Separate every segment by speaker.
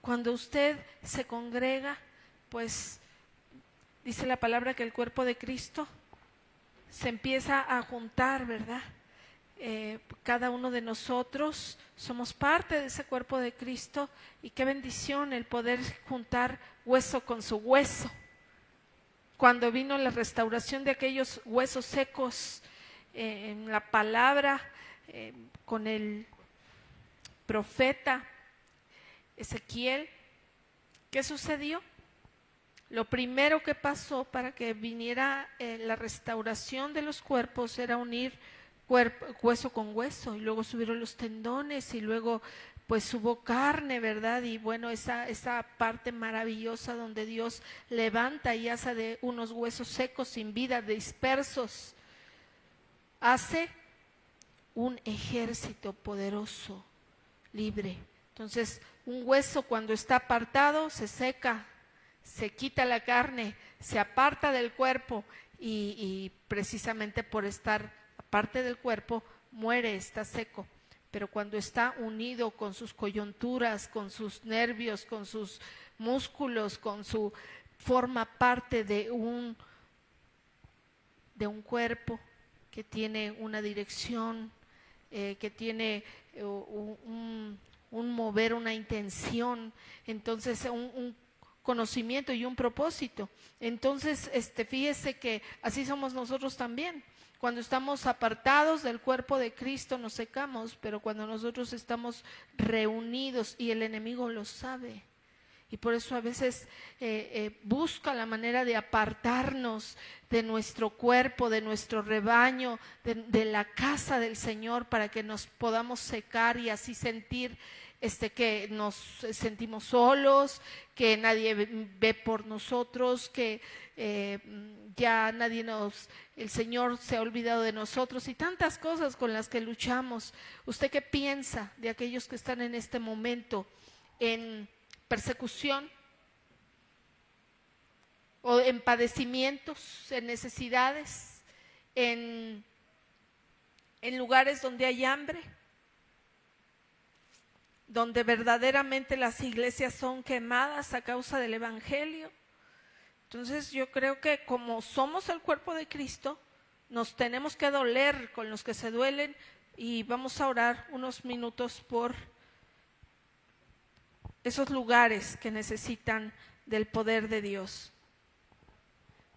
Speaker 1: Cuando usted se congrega, pues dice la palabra que el cuerpo de Cristo se empieza a juntar, ¿verdad? Cada uno de nosotros somos parte de ese cuerpo de Cristo, y qué bendición el poder juntar hueso con su hueso. Cuando vino la restauración de aquellos huesos secos, en la palabra, con el profeta Ezequiel, ¿qué sucedió? Lo primero que pasó para que viniera la restauración de los cuerpos era unir hueso con hueso, y luego subieron los tendones, y luego pues hubo carne, ¿verdad? Y bueno, esa parte maravillosa donde Dios levanta y hace de unos huesos secos sin vida, dispersos, hace un ejército poderoso, libre. Entonces, un hueso cuando está apartado se seca, se quita la carne, se aparta del cuerpo, y precisamente por estar aparte del cuerpo muere, está seco. Pero cuando está unido con sus coyunturas, con sus nervios, con sus músculos, forma parte de un cuerpo que tiene una dirección, que tiene un mover, una intención, entonces un conocimiento y un propósito. Entonces, fíjese que así somos nosotros también. Cuando estamos apartados del cuerpo de Cristo nos secamos, pero cuando nosotros estamos reunidos, y el enemigo lo sabe, y por eso a veces busca la manera de apartarnos de nuestro cuerpo, de nuestro rebaño, de la casa del Señor, para que nos podamos secar y así sentir que nos sentimos solos, que nadie ve por nosotros, que ya el Señor se ha olvidado de nosotros, y tantas cosas con las que luchamos. ¿Usted qué piensa de aquellos que están en este momento en persecución, o en padecimientos, en necesidades, en lugares donde hay hambre, donde verdaderamente las iglesias son quemadas a causa del evangelio? Entonces yo creo que como somos el cuerpo de Cristo, nos tenemos que doler con los que se duelen, y vamos a orar unos minutos por esos lugares que necesitan del poder de Dios.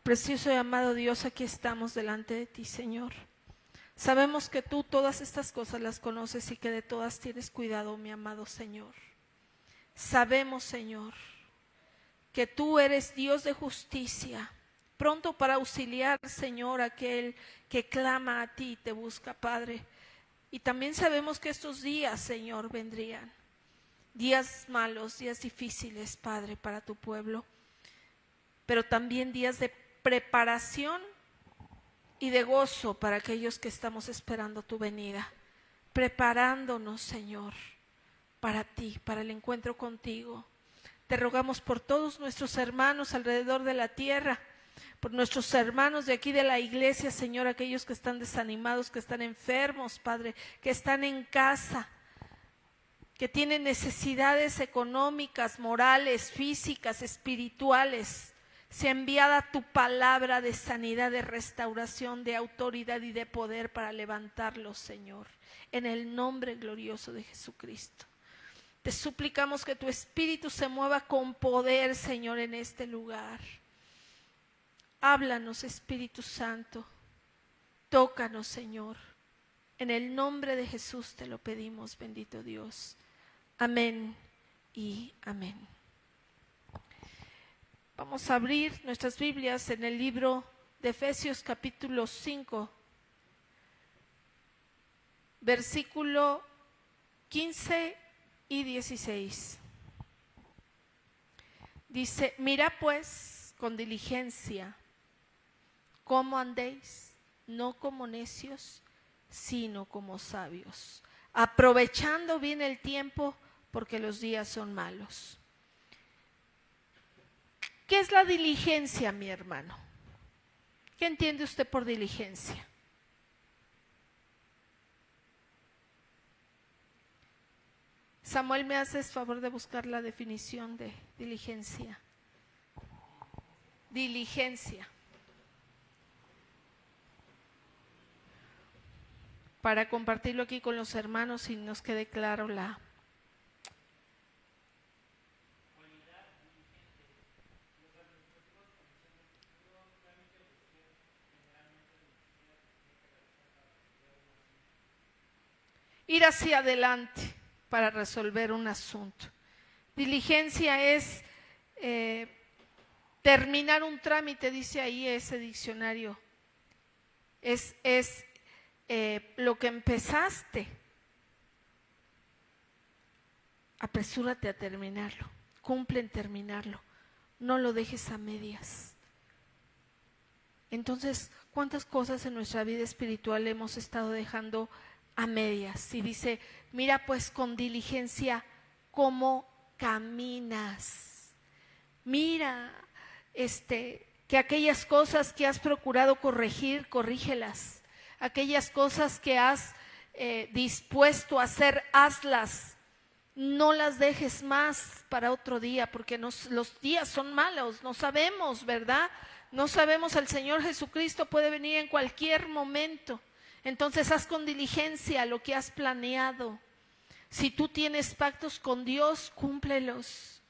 Speaker 1: Precioso y amado Dios, aquí estamos delante de ti, Señor. Sabemos que tú todas estas cosas las conoces, y que de todas tienes cuidado, mi amado Señor. Sabemos, Señor, que tú eres Dios de justicia, pronto para auxiliar, Señor, a aquel que clama a ti y te busca, Padre. Y también sabemos que estos días, Señor, vendrían. Días malos, días difíciles, Padre, para tu pueblo, pero también días de preparación y de gozo para aquellos que estamos esperando tu venida, preparándonos, Señor, para ti, para el encuentro contigo. Te rogamos por todos nuestros hermanos alrededor de la tierra, por nuestros hermanos de aquí de la iglesia, Señor, aquellos que están desanimados, que están enfermos, Padre, que están en casa, que tienen necesidades económicas, morales, físicas, espirituales. Sea enviada tu palabra de sanidad, de restauración, de autoridad y de poder para levantarlos, Señor, en el nombre glorioso de Jesucristo. Te suplicamos que tu Espíritu se mueva con poder, Señor, en este lugar. Háblanos, Espíritu Santo. Tócanos, Señor. En el nombre de Jesús te lo pedimos, bendito Dios. Amén y amén. Vamos a abrir nuestras Biblias en el libro de Efesios capítulo 5, versículo 15 y 16. Dice: mira pues con diligencia cómo andéis, no como necios, sino como sabios, aprovechando bien el tiempo, porque los días son malos. ¿Qué es la diligencia, mi hermano? ¿Qué entiende usted por diligencia? Samuel, ¿me haces favor de buscar la definición de diligencia? Diligencia. Para compartirlo aquí con los hermanos y nos quede claro la... Ir hacia adelante para resolver un asunto. Diligencia es terminar un trámite, dice ahí ese diccionario. Es lo que empezaste. Apresúrate a terminarlo. Cumple en terminarlo. No lo dejes a medias. Entonces, ¿cuántas cosas en nuestra vida espiritual hemos estado dejando a medias? Y dice, mira pues con diligencia cómo caminas. Mira, que aquellas cosas que has procurado corregir, corrígelas. Aquellas cosas que has dispuesto a hacer, hazlas. No las dejes más para otro día, porque los días son malos, no sabemos, ¿verdad? No sabemos, el Señor Jesucristo puede venir en cualquier momento. Entonces haz con diligencia lo que has planeado. Si tú tienes pactos con Dios, cúmplelos.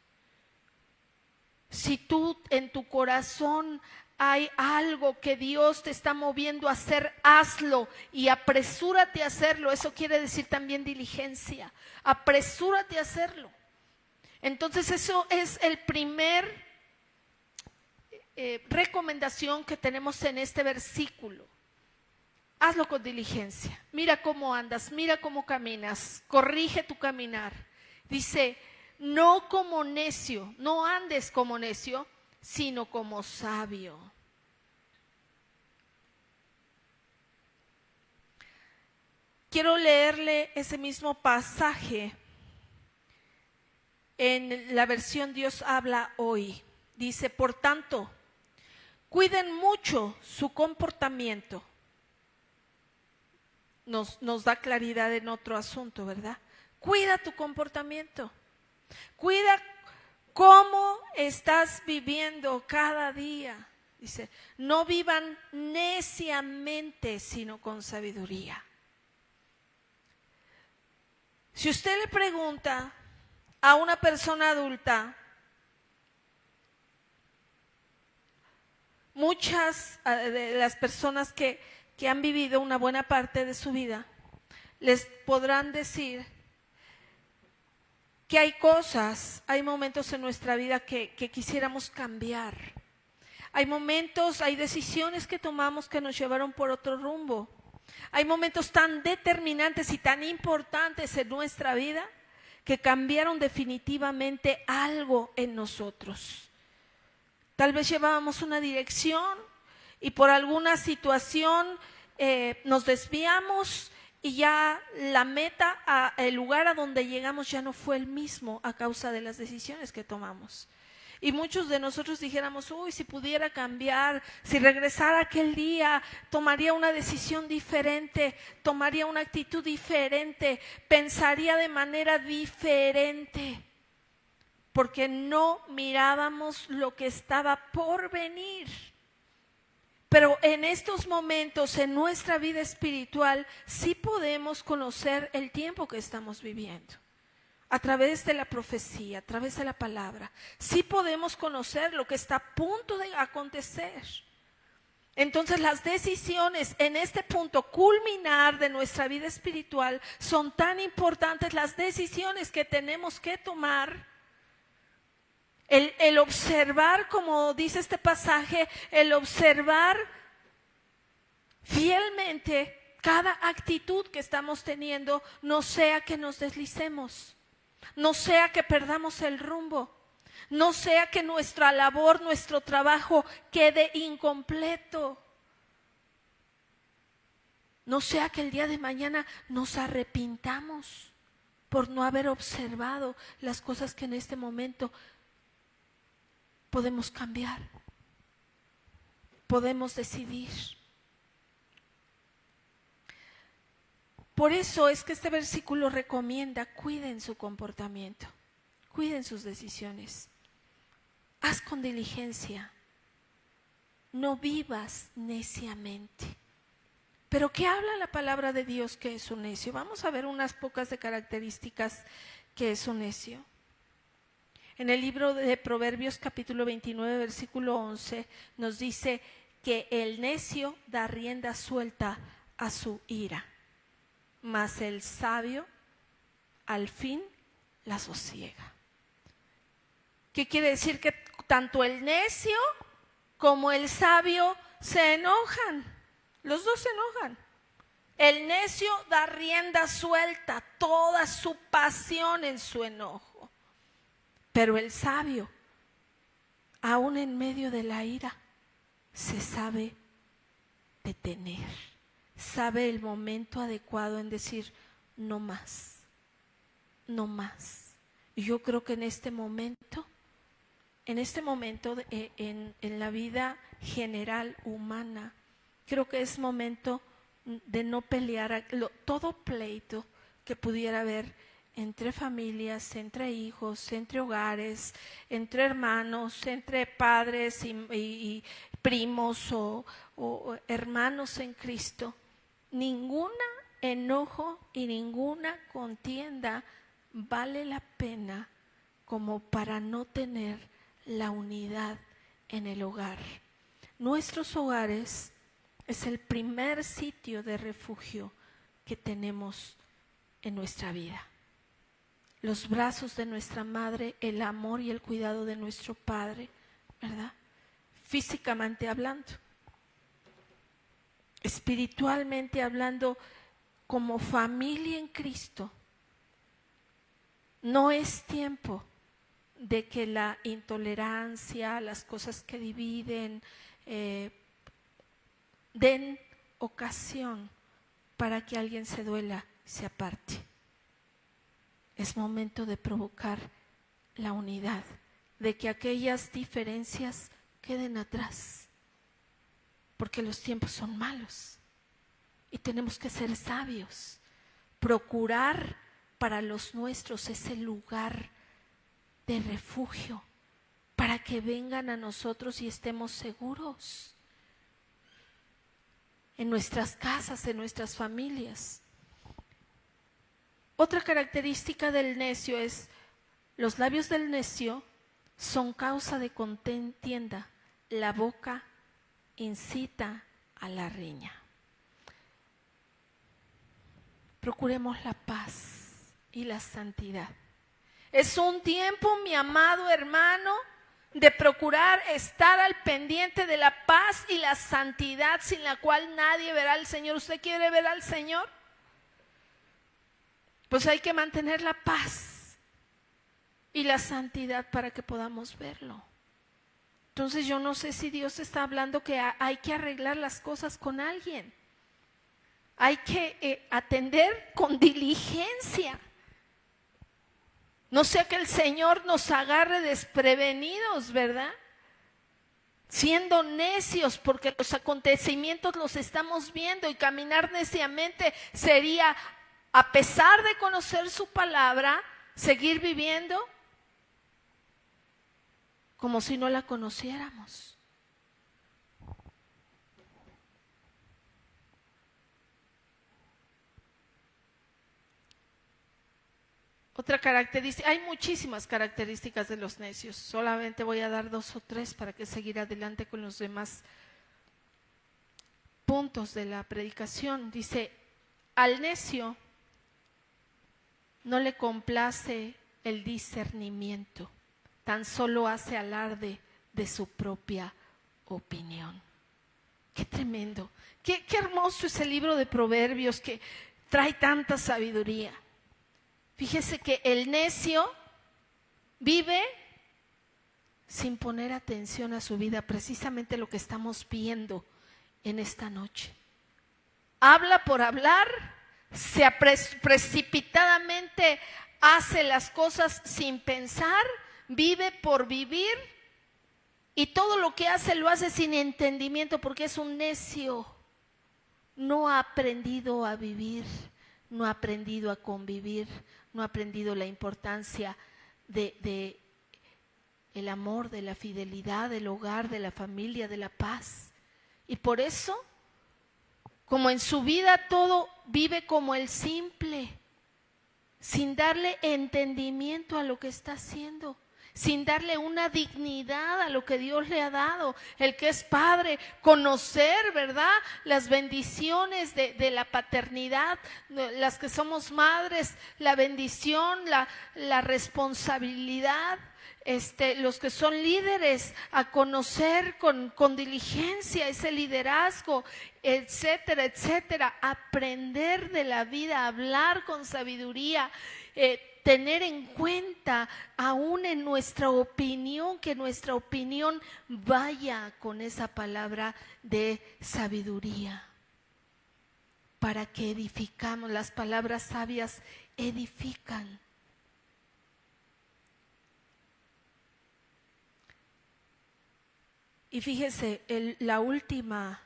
Speaker 1: Si tú en tu corazón hay algo que Dios te está moviendo a hacer, hazlo y apresúrate a hacerlo. Eso quiere decir también diligencia. Apresúrate a hacerlo. Entonces eso es el primer recomendación que tenemos en este versículo. Hazlo con diligencia. Mira cómo andas, mira cómo caminas. Corrige tu caminar. Dice, no como necio, no andes como necio, sino como sabio. Quiero leerle ese mismo pasaje en la versión Dios habla hoy. Dice, por tanto, cuiden mucho su comportamiento. Nos da claridad en otro asunto, ¿verdad? Cuida tu comportamiento. Cuida cómo estás viviendo cada día. Dice, no vivan neciamente, sino con sabiduría. Si usted le pregunta a una persona adulta, muchas de las personas que han vivido una buena parte de su vida, les podrán decir que hay cosas, hay momentos en nuestra vida que quisiéramos cambiar. Hay momentos, hay decisiones que tomamos que nos llevaron por otro rumbo. Hay momentos tan determinantes y tan importantes en nuestra vida que cambiaron definitivamente algo en nosotros. Tal vez llevábamos una dirección y por alguna situación nos desviamos y ya la meta, el lugar a donde llegamos ya no fue el mismo a causa de las decisiones que tomamos. Y muchos de nosotros dijéramos, uy, si pudiera cambiar, si regresara aquel día, tomaría una decisión diferente, tomaría una actitud diferente, pensaría de manera diferente, porque no mirábamos lo que estaba por venir. Pero en estos momentos, en nuestra vida espiritual, sí podemos conocer el tiempo que estamos viviendo. A través de la profecía, a través de la palabra, sí podemos conocer lo que está a punto de acontecer. Entonces las decisiones en este punto culminar de nuestra vida espiritual son tan importantes, las decisiones que tenemos que tomar. El observar, como dice este pasaje, el observar fielmente cada actitud que estamos teniendo, no sea que nos deslicemos. No sea que perdamos el rumbo, no sea que nuestra labor, nuestro trabajo quede incompleto, no sea que el día de mañana nos arrepintamos por no haber observado las cosas que en este momento podemos cambiar, podemos decidir. Por eso es que este versículo recomienda: cuiden su comportamiento, cuiden sus decisiones, haz con diligencia, no vivas neciamente. Pero ¿qué habla la palabra de Dios que es un necio? Vamos a ver unas pocas de características que es un necio. En el libro de Proverbios capítulo 29 versículo 11 nos dice que el necio da rienda suelta a su ira, mas el sabio al fin la sosiega. ¿Qué quiere decir? Que tanto el necio como el sabio se enojan. Los dos se enojan. El necio da rienda suelta, toda su pasión en su enojo. Pero el sabio, aún en medio de la ira, se sabe detener. Sabe el momento adecuado en decir: no más, no más. Y yo creo que en este momento, en la vida general humana, creo que es momento de no pelear todo pleito que pudiera haber entre familias, entre hijos, entre hogares, entre hermanos, entre padres y primos o hermanos en Cristo. Ningún enojo y ninguna contienda vale la pena como para no tener la unidad en el hogar. Nuestros hogares es el primer sitio de refugio que tenemos en nuestra vida. Los brazos de nuestra madre, el amor y el cuidado de nuestro padre, ¿verdad? Físicamente hablando, espiritualmente hablando, como familia en Cristo. No es tiempo de que la intolerancia, las cosas que dividen, den ocasión para que alguien se duela, se aparte. Es momento de provocar la unidad, de que aquellas diferencias queden atrás, porque los tiempos son malos y tenemos que ser sabios, procurar para los nuestros ese lugar de refugio, para que vengan a nosotros y estemos seguros en nuestras casas, en nuestras familias. Otra característica del necio es: los labios del necio son causa de contienda, la boca incita a la riña. Procuremos la paz y la santidad. Es un tiempo, mi amado hermano, de procurar estar al pendiente de la paz y la santidad, sin la cual nadie verá al Señor. ¿Usted quiere ver al Señor? Pues hay que mantener la paz y la santidad para que podamos verlo. Entonces yo no sé si Dios está hablando que hay que arreglar las cosas con alguien. Hay que atender con diligencia. No sea que el Señor nos agarre desprevenidos, ¿verdad? Siendo necios, porque los acontecimientos los estamos viendo, y caminar neciamente sería, a pesar de conocer su palabra, seguir viviendo como si no la conociéramos. Otra característica, hay muchísimas características de los necios, solamente voy a dar 2 o 3 para que seguir adelante con los demás puntos de la predicación. Dice: al necio no le complace el discernimiento, tan solo hace alarde de su propia opinión. Qué tremendo, qué hermoso es el libro de Proverbios, que trae tanta sabiduría. Fíjese que el necio vive sin poner atención a su vida, precisamente lo que estamos viendo en esta noche. Habla por hablar, se precipitadamente hace las cosas sin pensar, vive por vivir, y todo lo que hace lo hace sin entendimiento, porque es un necio. No ha aprendido a vivir, no ha aprendido a convivir, no ha aprendido la importancia de el amor, de la fidelidad, del hogar, de la familia, de la paz. Y por eso, como en su vida todo vive como el simple, sin darle entendimiento a lo que está haciendo, sin darle una dignidad a lo que Dios le ha dado, el que es padre, conocer, ¿verdad?, las bendiciones de la paternidad, las que somos madres, la bendición, la responsabilidad. Los que son líderes, a conocer con diligencia ese liderazgo, etcétera, etcétera, aprender de la vida, hablar con sabiduría, tener en cuenta aún en nuestra opinión, que nuestra opinión vaya con esa palabra de sabiduría, para que edificamos. Las palabras sabias edifican. Y fíjese, la última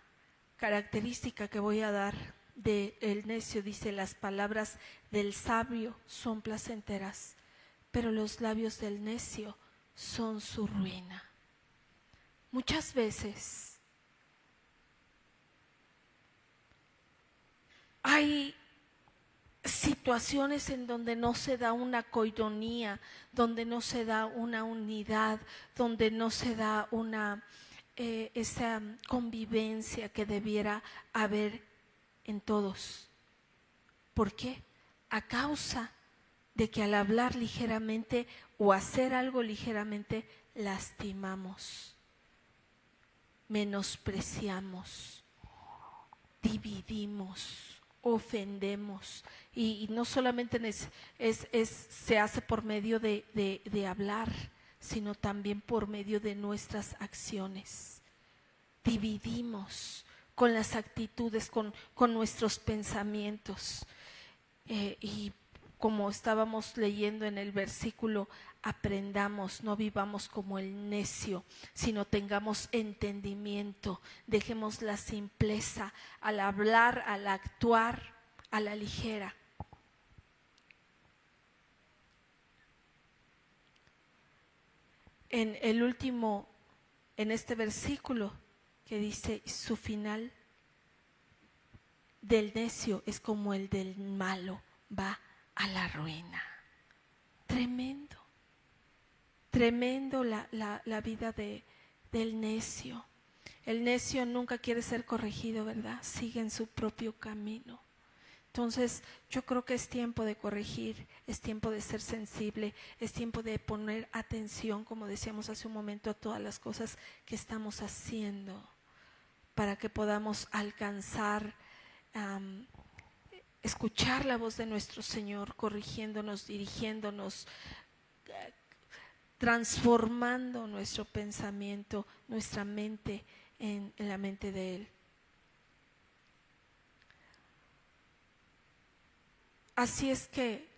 Speaker 1: característica que voy a dar del necio, dice: las palabras del sabio son placenteras, pero los labios del necio son su ruina. Muchas veces hay situaciones en donde no se da una coinonía, donde no se da una unidad, donde no se da esa convivencia que debiera haber en todos. ¿Por qué? A causa de que al hablar ligeramente o hacer algo ligeramente lastimamos, menospreciamos, dividimos, ofendemos. Y no solamente se hace por medio de hablar, sino también por medio de nuestras acciones. Dividimos con las actitudes, con nuestros pensamientos. Y como estábamos leyendo en el versículo, aprendamos, no vivamos como el necio, sino tengamos entendimiento, dejemos la simpleza al hablar, al actuar, a la ligera. En este versículo que dice: su final del necio es como el del malo, va a la ruina. Tremendo, tremendo la vida del necio. El necio nunca quiere ser corregido, ¿verdad? Sigue en su propio camino. Entonces, yo creo que es tiempo de corregir, es tiempo de ser sensible, es tiempo de poner atención, como decíamos hace un momento, a todas las cosas que estamos haciendo, para que podamos alcanzar, escuchar la voz de nuestro Señor, corrigiéndonos, dirigiéndonos, transformando nuestro pensamiento, nuestra mente en la mente de Él. Así es que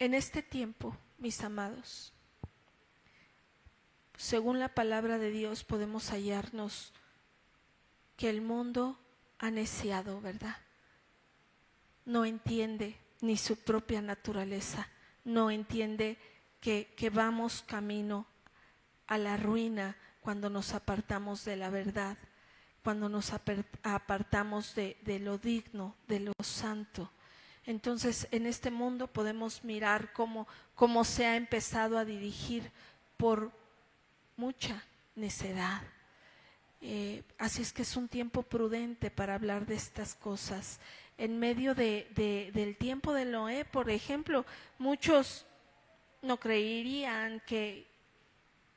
Speaker 1: en este tiempo, mis amados, según la palabra de Dios, podemos hallarnos que el mundo ha neciado, ¿verdad? No entiende ni su propia naturaleza, no entiende que vamos camino a la ruina cuando nos apartamos de la verdad, cuando nos apartamos de lo digno, de lo santo. Entonces, en este mundo podemos mirar cómo se ha empezado a dirigir por mucha necedad. Así es que es un tiempo prudente para hablar de estas cosas. En medio del tiempo de Noé, por ejemplo, muchos no creerían que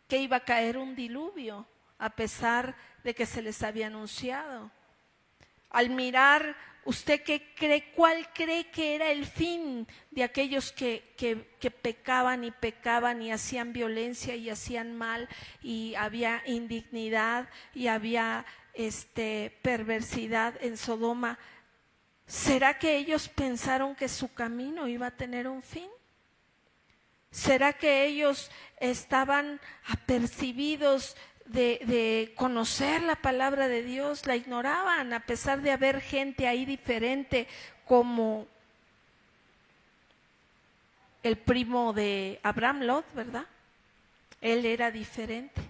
Speaker 1: iba a caer un diluvio, a pesar de que se les había anunciado. Al mirar, ¿usted cuál cree que era el fin de aquellos que pecaban y hacían violencia y hacían mal, y había indignidad y había perversidad en Sodoma? ¿Será que ellos pensaron que su camino iba a tener un fin? ¿Será que ellos estaban apercibidos de conocer la palabra de Dios, la ignoraban, a pesar de haber gente ahí diferente, como el primo de Abraham, Lot, ¿verdad? Él era diferente.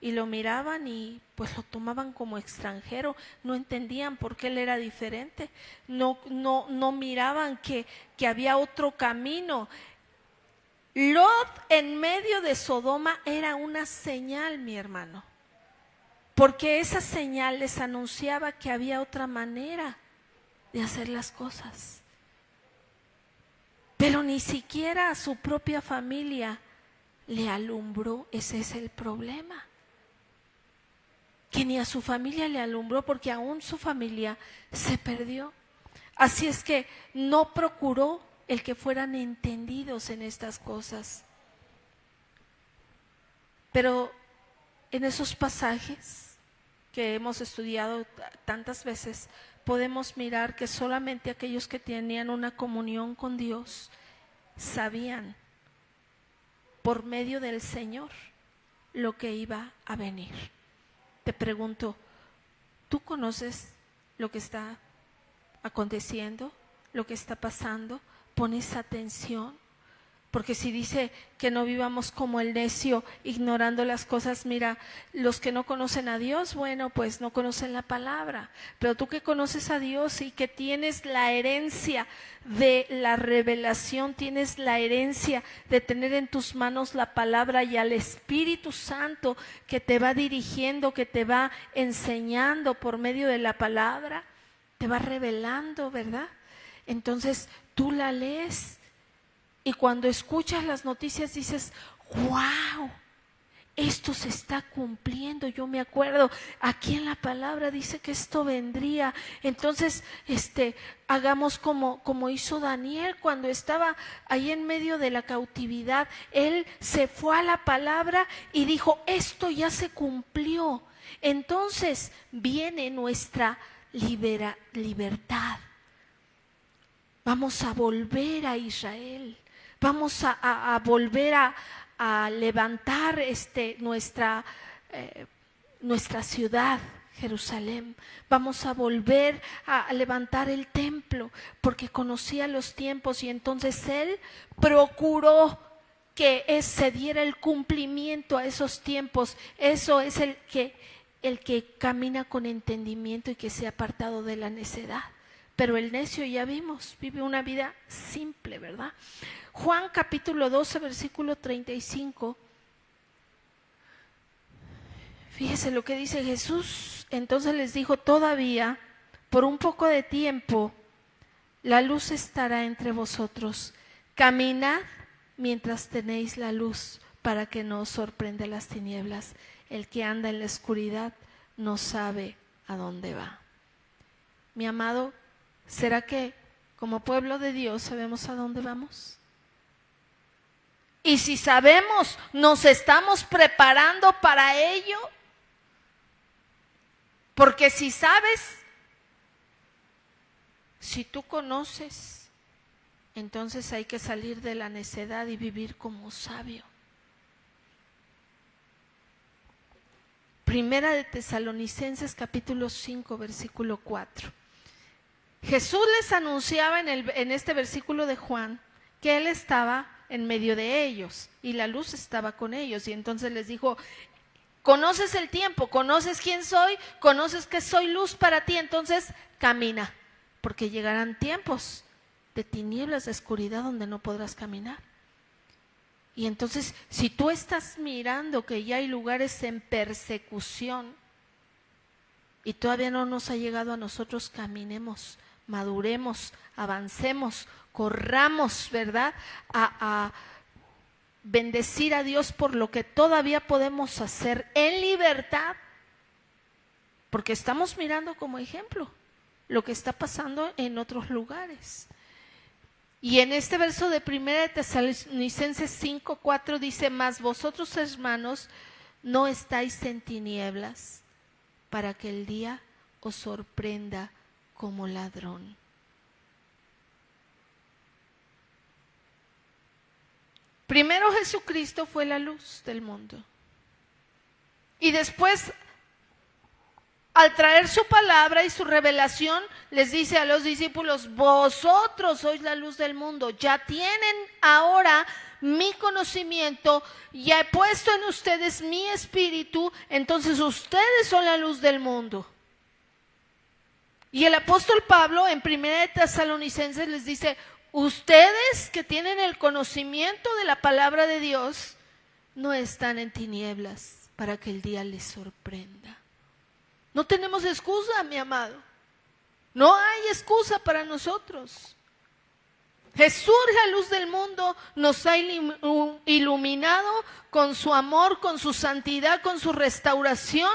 Speaker 1: Y lo miraban y pues lo tomaban como extranjero, no entendían por qué él era diferente, no miraban que había otro camino. Lot en medio de Sodoma era una señal, mi hermano, porque esa señal les anunciaba que había otra manera de hacer las cosas. Pero ni siquiera a su propia familia le alumbró. Ese es el problema, que ni a su familia le alumbró, porque aún su familia se perdió. Así es que no procuró el que fueran entendidos en estas cosas. Pero en esos pasajes que hemos estudiado tantas veces, podemos mirar que solamente aquellos que tenían una comunión con Dios sabían por medio del Señor lo que iba a venir. Te pregunto, ¿tú conoces lo que está aconteciendo, lo que está pasando? ¿Pones atención? Porque si dice que no vivamos como el necio, ignorando las cosas, mira, los que no conocen a Dios, bueno, pues no conocen la palabra. Pero tú que conoces a Dios y que tienes la herencia de la revelación, tienes la herencia de tener en tus manos la palabra y al Espíritu Santo que te va dirigiendo, que te va enseñando por medio de la palabra, te va revelando, ¿verdad? Entonces tú la lees. Y cuando escuchas las noticias dices, wow, esto se está cumpliendo. Yo me acuerdo, aquí en la palabra dice que esto vendría. Entonces, hagamos como hizo Daniel cuando estaba ahí en medio de la cautividad. Él se fue a la palabra y dijo, esto ya se cumplió. Entonces viene nuestra libertad. Vamos a volver a Israel. Vamos a volver a levantar nuestra ciudad, Jerusalén. Vamos a volver a levantar el templo, porque conocía los tiempos y entonces él procuró que se diera el cumplimiento a esos tiempos. Eso es el que camina con entendimiento y que se ha apartado de la necedad. Pero el necio, ya vimos, vive una vida simple, ¿verdad? Juan capítulo 12, versículo 35. Fíjese lo que dice Jesús. Entonces les dijo, todavía, por un poco de tiempo, la luz estará entre vosotros. Caminad mientras tenéis la luz, para que no os sorprenda las tinieblas. El que anda en la oscuridad no sabe a dónde va. Mi amado, ¿será que como pueblo de Dios sabemos a dónde vamos? Y si sabemos, ¿nos estamos preparando para ello? Porque si sabes, si tú conoces, entonces hay que salir de la necedad y vivir como sabio. Primera de Tesalonicenses capítulo 5, versículo 4. Jesús les anunciaba en este versículo de Juan que Él estaba en medio de ellos y la luz estaba con ellos. Y entonces les dijo, conoces el tiempo, conoces quién soy, conoces que soy luz para ti, entonces camina, porque llegarán tiempos de tinieblas, de oscuridad, donde no podrás caminar. Y entonces, si tú estás mirando que ya hay lugares en persecución y todavía no nos ha llegado a nosotros, caminemos, maduremos, avancemos, corramos, ¿verdad? A bendecir a Dios por lo que todavía podemos hacer en libertad, porque estamos mirando como ejemplo lo que está pasando en otros lugares. Y en este verso de 1 de Tesalonicenses 5:4 dice, mas vosotros, hermanos, no estáis en tinieblas, para que el día os sorprenda como ladrón. Primero Jesucristo fue la luz del mundo. Y después, al traer su palabra y su revelación, les dice a los discípulos: vosotros sois la luz del mundo, ya tienen ahora mi conocimiento, ya he puesto en ustedes mi espíritu, entonces ustedes son la luz del mundo. Y el apóstol Pablo en 1 Tesalonicenses les dice: ustedes que tienen el conocimiento de la palabra de Dios, no están en tinieblas para que el día les sorprenda. No tenemos excusa, mi amado. No hay excusa para nosotros. Jesús, la luz del mundo, nos ha iluminado con su amor, con su santidad, con su restauración,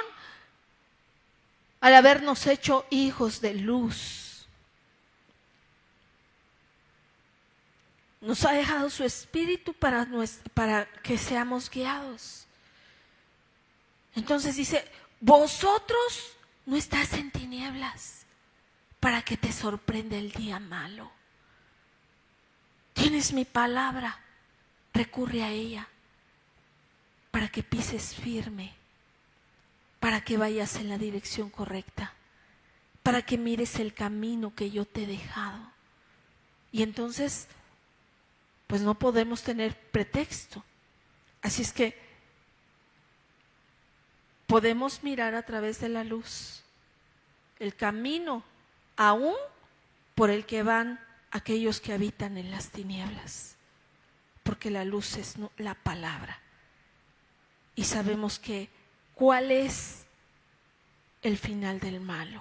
Speaker 1: al habernos hecho hijos de luz. Nos ha dejado su espíritu para que seamos guiados. Entonces dice: vosotros no estás en tinieblas para que te sorprenda el día malo. Tienes mi palabra, recurre a ella para que pises firme, para que vayas en la dirección correcta, para que mires el camino que yo te he dejado. Y entonces, pues no podemos tener pretexto. Así es que podemos mirar a través de la luz el camino aún por el que van aquellos que habitan en las tinieblas, porque la luz es la palabra. Y sabemos que cuál es el final del malo,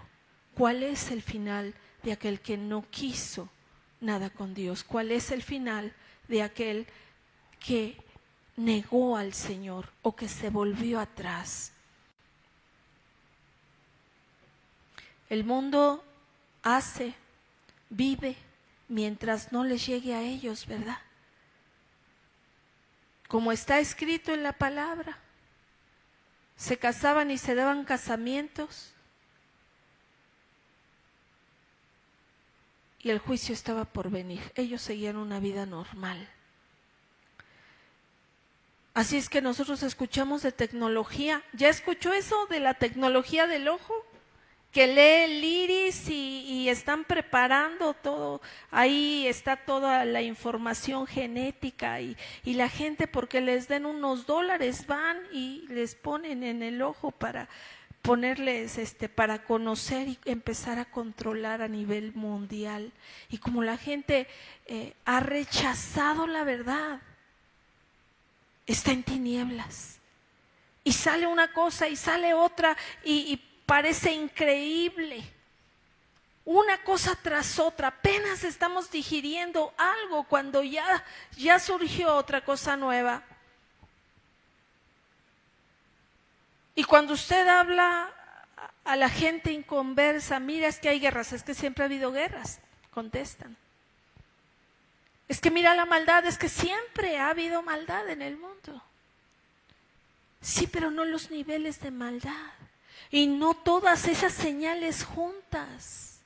Speaker 1: cuál es el final de aquel que no quiso nada con Dios, cuál es el final de aquel que negó al Señor o que se volvió atrás. El mundo vive mientras no les llegue a ellos, ¿verdad? Como está escrito en la palabra, se casaban y se daban casamientos y el juicio estaba por venir. Ellos seguían una vida normal. Así es que nosotros escuchamos de tecnología. ¿Ya escuchó eso de la tecnología del ojo? Que lee el iris y están preparando todo, ahí está toda la información genética y la gente, porque les den unos dólares, van y les ponen en el ojo para ponerles, para conocer y empezar a controlar a nivel mundial. Y como la gente ha rechazado la verdad, está en tinieblas. Y sale una cosa y sale otra y parece increíble, una cosa tras otra. Apenas estamos digiriendo algo cuando ya surgió otra cosa nueva. Y cuando usted habla a la gente inconversa: mira, es que hay guerras. Es que siempre ha habido guerras, contestan. Es que mira la maldad, es que siempre ha habido maldad en el mundo. Sí, pero no los niveles de maldad. Y no todas esas señales juntas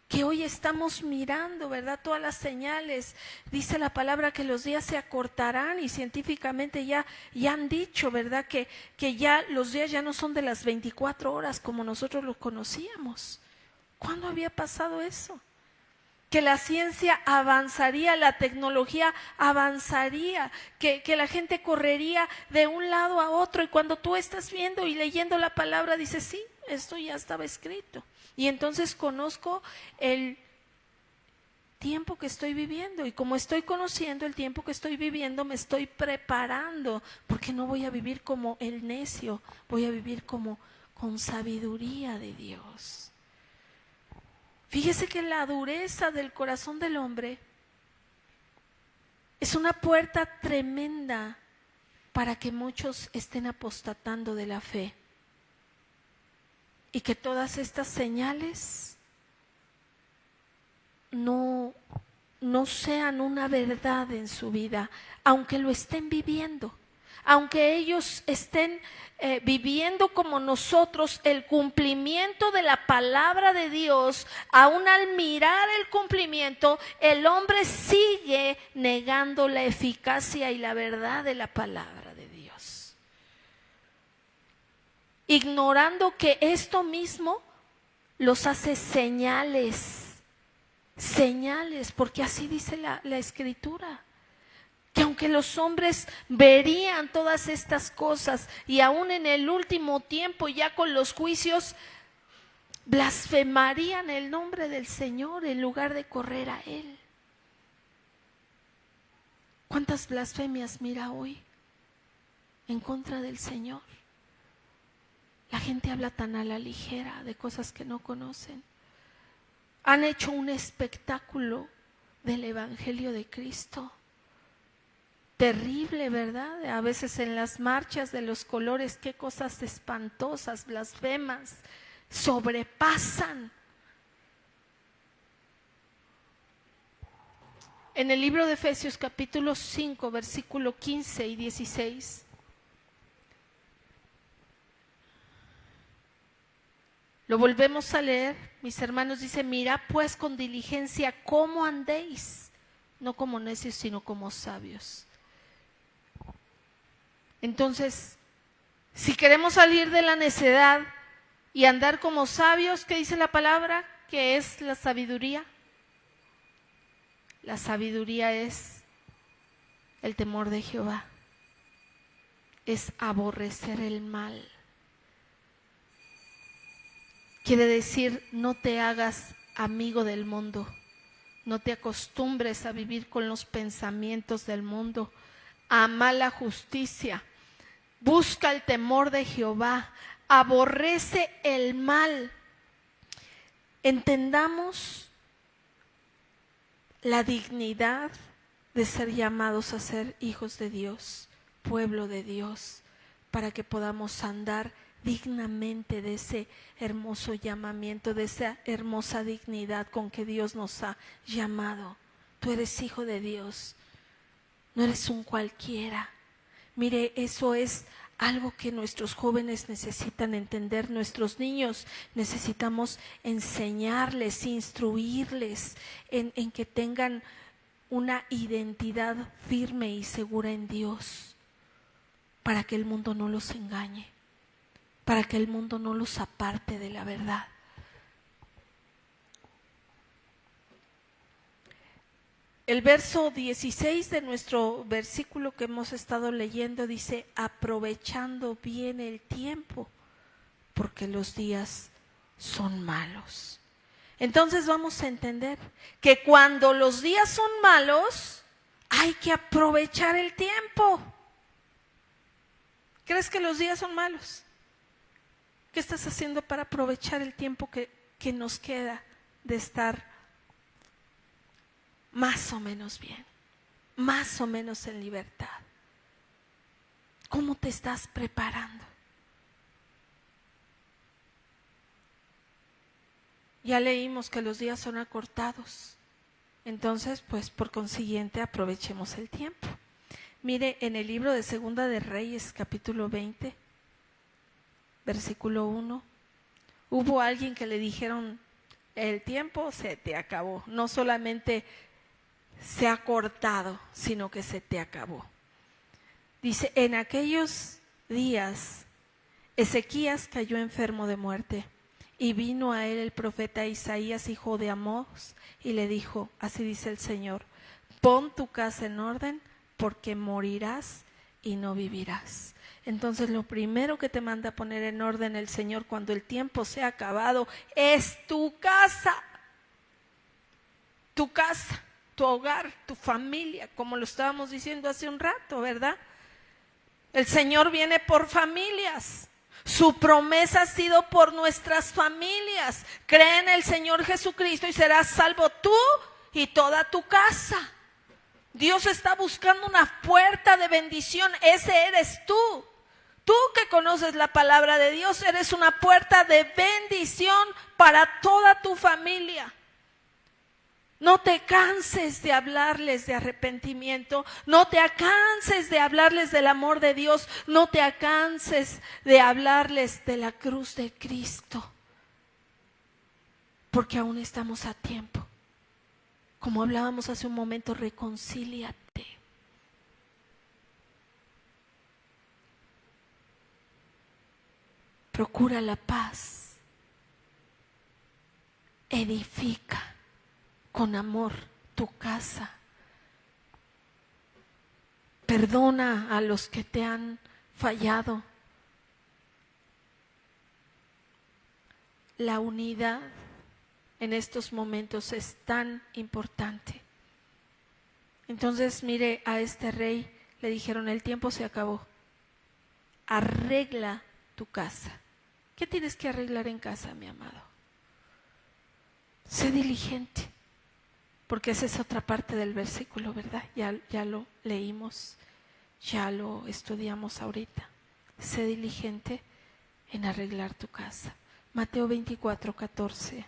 Speaker 1: que hoy estamos mirando, ¿verdad? Todas las señales. Dice la palabra que los días se acortarán y científicamente ya han dicho, ¿verdad? Que ya los días ya no son de las 24 horas como nosotros los conocíamos. ¿Cuándo había pasado eso? Que la ciencia avanzaría, la tecnología avanzaría, que la gente correría de un lado a otro, y cuando tú estás viendo y leyendo la palabra dices: sí, esto ya estaba escrito. Y entonces conozco el tiempo que estoy viviendo, y como estoy conociendo el tiempo que estoy viviendo, me estoy preparando, porque no voy a vivir como el necio, voy a vivir con sabiduría de Dios. Fíjese que la dureza del corazón del hombre es una puerta tremenda para que muchos estén apostatando de la fe, y que todas estas señales no sean una verdad en su vida, aunque lo estén viviendo. Aunque ellos estén viviendo como nosotros el cumplimiento de la palabra de Dios, aún al mirar el cumplimiento, el hombre sigue negando la eficacia y la verdad de la palabra de Dios. ignorando que esto mismo los hace señales, porque así dice la Escritura. Que aunque los hombres verían todas estas cosas y aún en el último tiempo, ya con los juicios, blasfemarían el nombre del Señor en lugar de correr a Él. ¿Cuántas blasfemias mira hoy en contra del Señor? La gente habla tan a la ligera de cosas que no conocen. Han hecho un espectáculo del Evangelio de Cristo. Terrible, ¿verdad? A veces en las marchas de los colores, qué cosas espantosas, blasfemas, sobrepasan. En el libro de Efesios capítulo 5, versículo 15 y 16. Lo volvemos a leer, mis hermanos, dice: mirad pues con diligencia cómo andéis, no como necios, sino como sabios. Entonces, si queremos salir de la necedad y andar como sabios, ¿qué dice la palabra? ¿Qué es la sabiduría? La sabiduría es el temor de Jehová, es aborrecer el mal. Quiere decir, no te hagas amigo del mundo, no te acostumbres a vivir con los pensamientos del mundo. Ama la justicia, busca el temor de Jehová, aborrece el mal. Entendamos la dignidad de ser llamados a ser hijos de Dios, pueblo de Dios, para que podamos andar dignamente de ese hermoso llamamiento, de esa hermosa dignidad con que Dios nos ha llamado. Tú eres hijo de Dios. No eres un cualquiera. Mire, eso es algo que nuestros jóvenes necesitan entender, nuestros niños necesitamos enseñarles, instruirles en que tengan una identidad firme y segura en Dios, para que el mundo no los engañe, para que el mundo no los aparte de la verdad. El verso 16 de nuestro versículo que hemos estado leyendo dice: aprovechando bien el tiempo, porque los días son malos. Entonces vamos a entender que cuando los días son malos, hay que aprovechar el tiempo. ¿Crees que los días son malos? ¿Qué estás haciendo para aprovechar el tiempo que nos queda de estar más o menos bien, más o menos en libertad? ¿Cómo te estás preparando? Ya leímos que los días son acortados, entonces pues por consiguiente aprovechemos el tiempo. Mire, en el libro de Segunda de Reyes, capítulo 20, versículo 1, hubo alguien que le dijeron: el tiempo se te acabó, no solamente se ha cortado, sino que se te acabó. Dice: en aquellos días Ezequías cayó enfermo de muerte, y vino a él el profeta Isaías, hijo de Amós, y le dijo: así dice el Señor, pon tu casa en orden, porque morirás y no vivirás. Entonces lo primero que te manda a poner en orden el Señor cuando el tiempo se ha acabado es tu casa, tu hogar, tu familia, como lo estábamos diciendo hace un rato, ¿verdad? El Señor viene por familias. Su promesa ha sido por nuestras familias. Cree en el Señor Jesucristo y serás salvo tú y toda tu casa. Dios está buscando una puerta de bendición. Ese eres tú. Tú que conoces la palabra de Dios, eres una puerta de bendición para toda tu familia. No te canses de hablarles de arrepentimiento, no te canses de hablarles del amor de Dios, no te canses de hablarles de la cruz de Cristo, porque aún estamos a tiempo. Como hablábamos hace un momento, reconcíliate. procura la paz, edifica con amor tu casa, perdona a los que te han fallado. La unidad en estos momentos es tan importante. Entonces, mire, a este rey le dijeron: el tiempo se acabó, arregla tu casa. ¿Qué tienes que arreglar en casa, mi amado? Sé diligente, porque esa es otra parte del versículo, ¿verdad? Ya lo leímos, ya lo estudiamos ahorita. Sé diligente en arreglar tu casa. Mateo 24:14.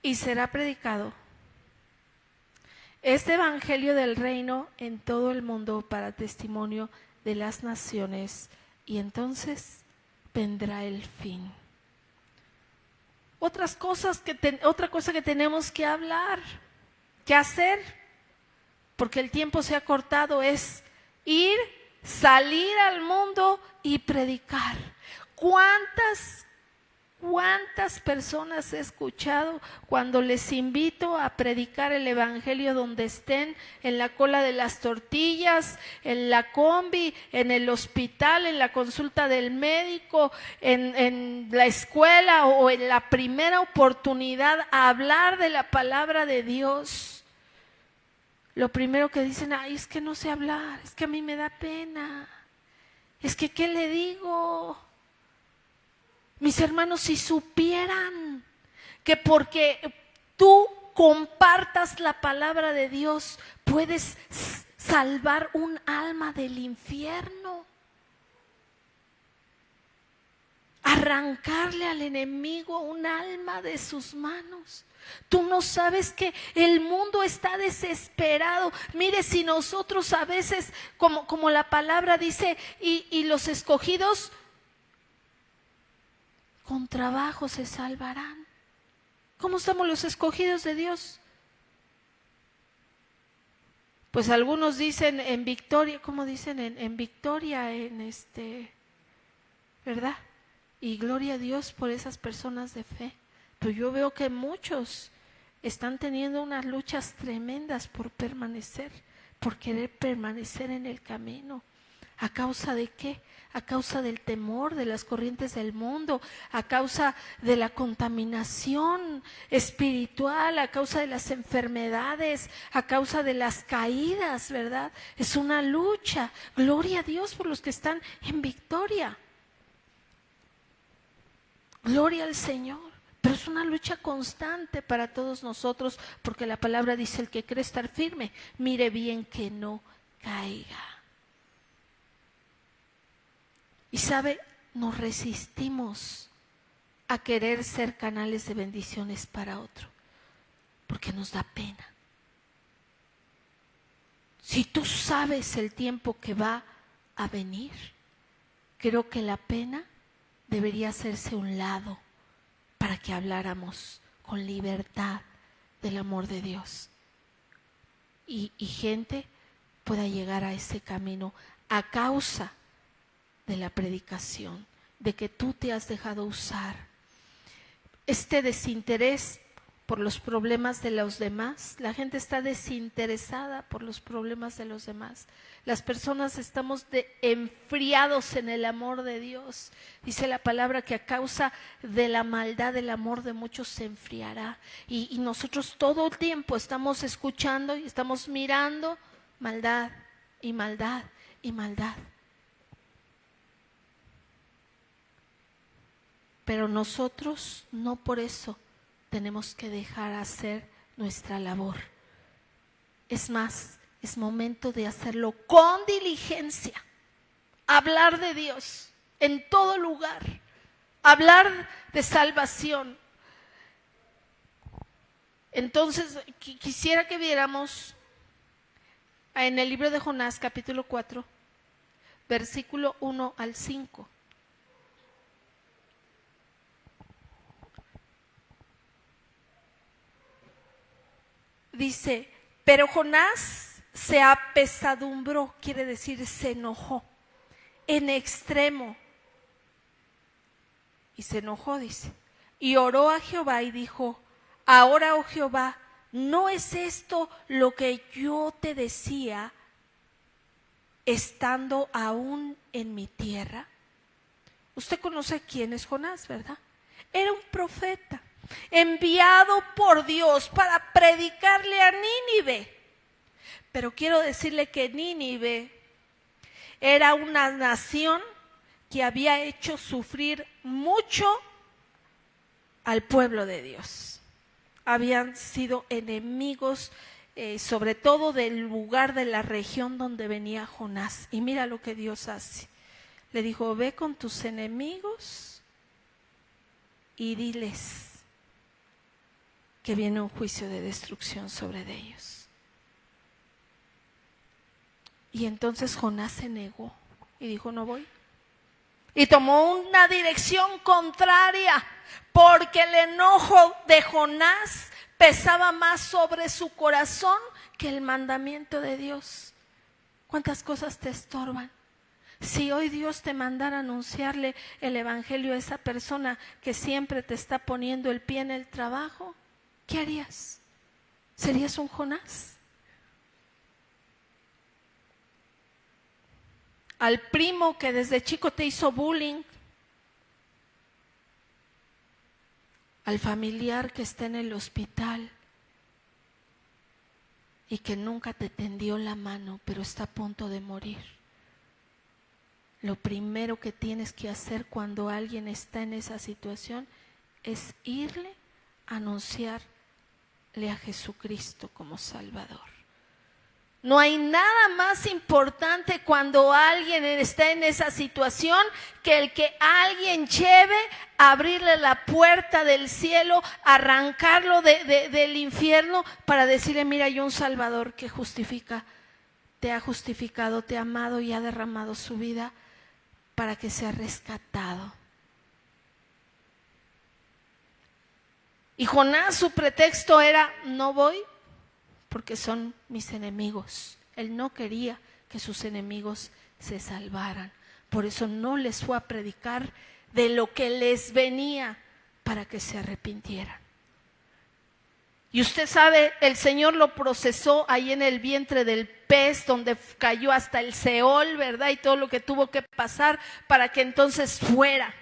Speaker 1: Y será predicado este evangelio del reino en todo el mundo para testimonio de las naciones, y entonces vendrá el fin. Otra cosa que tenemos que hablar, que hacer, porque el tiempo se ha cortado, es ir, salir al mundo y predicar. ¿Cuántas personas he escuchado cuando les invito a predicar el evangelio donde estén, en la cola de las tortillas, en la combi, en el hospital, en la consulta del médico, en la escuela o en la primera oportunidad a hablar de la palabra de Dios? Lo primero que dicen: ay, es que no sé hablar, es que a mí me da pena, es que ¿qué le digo? Mis hermanos, si supieran que porque tú compartas la palabra de Dios puedes salvar un alma del infierno, arrancarle al enemigo un alma de sus manos. Tú no sabes que el mundo está desesperado. Mire, si nosotros a veces, como la palabra dice, y los escogidos con trabajo se salvarán. ¿Cómo estamos los escogidos de Dios? Pues algunos dicen en victoria, ¿cómo dicen? En victoria, ¿verdad? Y gloria a Dios por esas personas de fe. Pero yo veo que muchos están teniendo unas luchas tremendas por permanecer, por querer permanecer en el camino. ¿A causa de qué? A causa del temor, de las corrientes del mundo, a causa de la contaminación espiritual, a causa de las enfermedades, a causa de las caídas, ¿verdad? Es una lucha. Gloria a Dios por los que están en victoria. Gloria al Señor. Pero es una lucha constante para todos nosotros, porque la palabra dice: el que cree estar firme, mire bien que no caiga. Y sabe, nos resistimos a querer ser canales de bendiciones para otro, porque nos da pena. Si tú sabes el tiempo que va a venir, creo que la pena debería hacerse a un lado para que habláramos con libertad del amor de Dios. Y gente pueda llegar a ese camino a causa de la predicación, de que tú te has dejado usar. Este desinterés por los problemas de los demás, la gente está desinteresada por los problemas de los demás. Las personas estamos enfriados en el amor de Dios. Dice la palabra que a causa de la maldad el amor de muchos se enfriará. Y nosotros todo el tiempo estamos escuchando y estamos mirando maldad y maldad y maldad. Pero nosotros no por eso tenemos que dejar hacer nuestra labor. Es más, es momento de hacerlo con diligencia. Hablar de Dios en todo lugar. Hablar de salvación. Entonces, quisiera que viéramos en el libro de Jonás, capítulo 4, versículo 1 al 5. Dice: pero Jonás se apesadumbró, quiere decir se enojó, en extremo. Y se enojó, dice. Y oró a Jehová y dijo: ahora, oh Jehová, ¿no es esto lo que yo te decía estando aún en mi tierra? Usted conoce quién es Jonás, ¿verdad? Era un profeta enviado por Dios para predicarle a Nínive. Pero quiero decirle que Nínive era una nación que había hecho sufrir mucho al pueblo de Dios. Habían sido enemigos, sobre todo del lugar de la región donde venía Jonás. Y mira lo que Dios hace. Le dijo: ve con tus enemigos y diles que viene un juicio de destrucción sobre ellos. Y entonces Jonás se negó y dijo: no voy. Y tomó una dirección contraria, porque el enojo de Jonás pesaba más sobre su corazón que el mandamiento de Dios. ¿Cuántas cosas te estorban? Si hoy Dios te mandara anunciarle el evangelio a esa persona que siempre te está poniendo el pie en el trabajo, ¿qué harías? ¿Serías un Jonás? Al primo que desde chico te hizo bullying, al familiar que está en el hospital y que nunca te tendió la mano, pero está a punto de morir. Lo primero que tienes que hacer cuando alguien está en esa situación es irle a anunciarle a Jesucristo como Salvador. No hay nada más importante cuando alguien está en esa situación que el que alguien lleve a abrirle la puerta del cielo, arrancarlo del infierno para decirle: mira, hay un Salvador que justifica, te ha justificado, te ha amado y ha derramado su vida para que sea rescatado. Y Jonás, su pretexto era: no voy porque son mis enemigos. Él no quería que sus enemigos se salvaran. Por eso no les fue a predicar de lo que les venía para que se arrepintieran. Y usted sabe, el Señor lo procesó ahí en el vientre del pez, donde cayó hasta el Seol, ¿verdad? Y todo lo que tuvo que pasar para que entonces fuera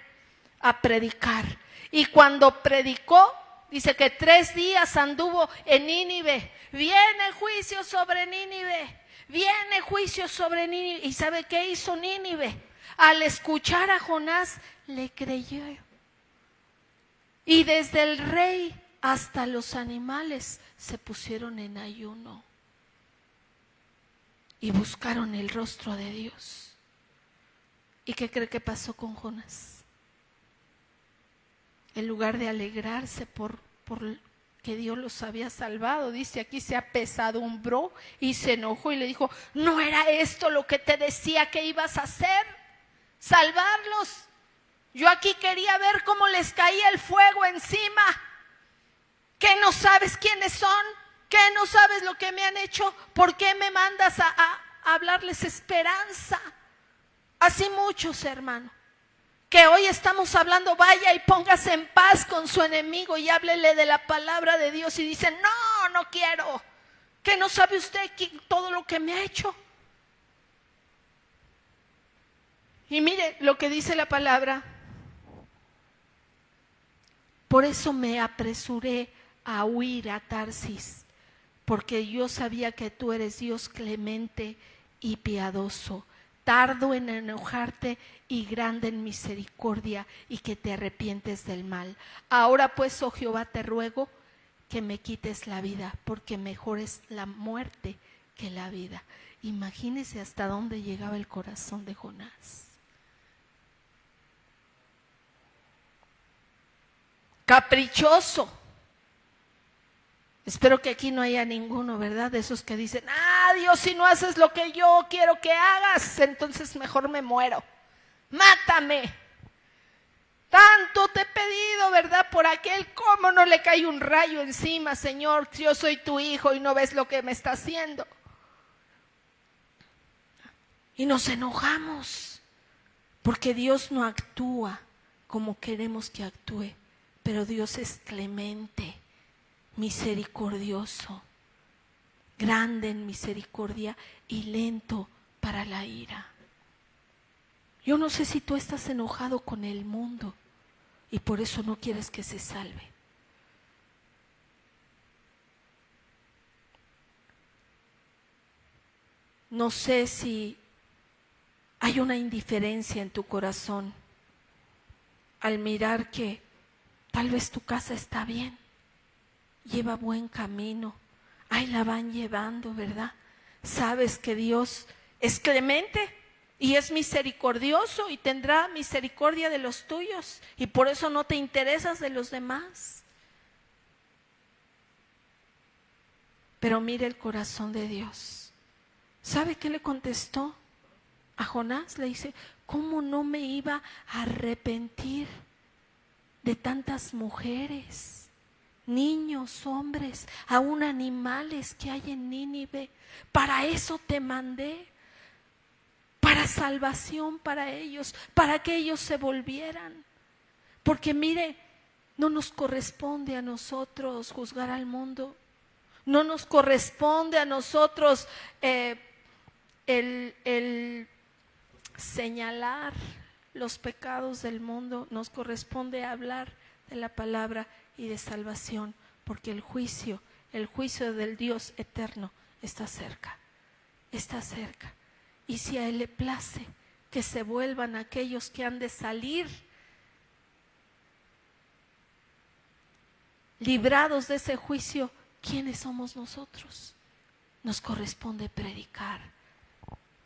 Speaker 1: a predicar. Y cuando predicó, dice que 3 días anduvo en Nínive. Viene juicio sobre Nínive. Viene juicio sobre Nínive. ¿Y sabe qué hizo Nínive? Al escuchar a Jonás, le creyó. Y desde el rey hasta los animales se pusieron en ayuno y buscaron el rostro de Dios. ¿Y qué cree que pasó con Jonás? En lugar de alegrarse por que Dios los había salvado, dice aquí, se apesadumbró y se enojó y le dijo: ¿no era esto lo que te decía que ibas a hacer? Salvarlos. Yo aquí quería ver cómo les caía el fuego encima. ¿Qué no sabes quiénes son? ¿Qué no sabes lo que me han hecho? ¿Por qué me mandas a hablarles esperanza? Así muchos, hermano, que hoy estamos hablando: vaya y póngase en paz con su enemigo y háblele de la palabra de Dios, y dicen: no, no quiero. ¿Qué no sabe usted todo lo que me ha hecho? Y mire lo que dice la palabra: por eso me apresuré a huir a Tarsis, porque yo sabía que tú eres Dios clemente y piadoso, tardo en enojarte y grande en misericordia, y que te arrepientes del mal. Ahora pues, oh Jehová, te ruego que me quites la vida, porque mejor es la muerte que la vida. Imagínese hasta dónde llegaba el corazón de Jonás. Caprichoso. Espero que aquí no haya ninguno, ¿verdad? De esos que dicen: Dios, si no haces lo que yo quiero que hagas, entonces mejor me muero. Mátame. Tanto te he pedido, ¿verdad? Por aquel, ¿cómo no le cae un rayo encima, Señor? Yo soy tu hijo y no ves lo que me está haciendo. Y nos enojamos porque Dios no actúa como queremos que actúe, pero Dios es clemente, misericordioso, grande en misericordia y lento para la ira. Yo no sé si tú estás enojado con el mundo y por eso no quieres que se salve. No sé si hay una indiferencia en tu corazón al mirar que tal vez tu casa está bien, lleva buen camino, ahí la van llevando, ¿verdad? Sabes que Dios es clemente y es misericordioso y tendrá misericordia de los tuyos y por eso no te interesas de los demás. Pero mire el corazón de Dios. ¿Sabe qué le contestó a Jonás? Le dice, ¿cómo no me iba a arrepentir de tantas mujeres, niños, hombres, aún animales que hay en Nínive? Para eso te mandé, para salvación para ellos, para que ellos se volvieran. Porque mire, no nos corresponde a nosotros juzgar al mundo, no nos corresponde a nosotros el señalar los pecados del mundo, nos corresponde hablar de la palabra y de salvación, porque el juicio del Dios eterno está cerca, está cerca. Y si a Él le place que se vuelvan aquellos que han de salir librados de ese juicio, ¿quiénes somos nosotros? Nos corresponde predicar,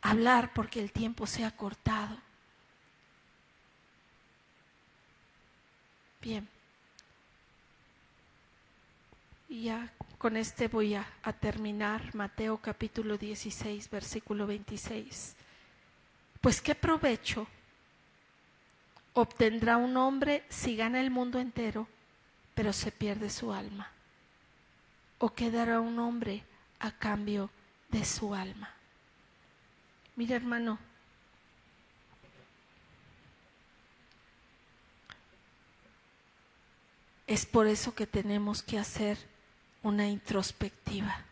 Speaker 1: hablar, porque el tiempo se ha cortado. Bien. Y ya con este voy a terminar. Mateo capítulo 16, versículo 26. Pues ¿qué provecho obtendrá un hombre si gana el mundo entero, pero se pierde su alma? ¿O qué dará un hombre a cambio de su alma? Mira, hermano, es por eso que tenemos que hacer una introspectiva.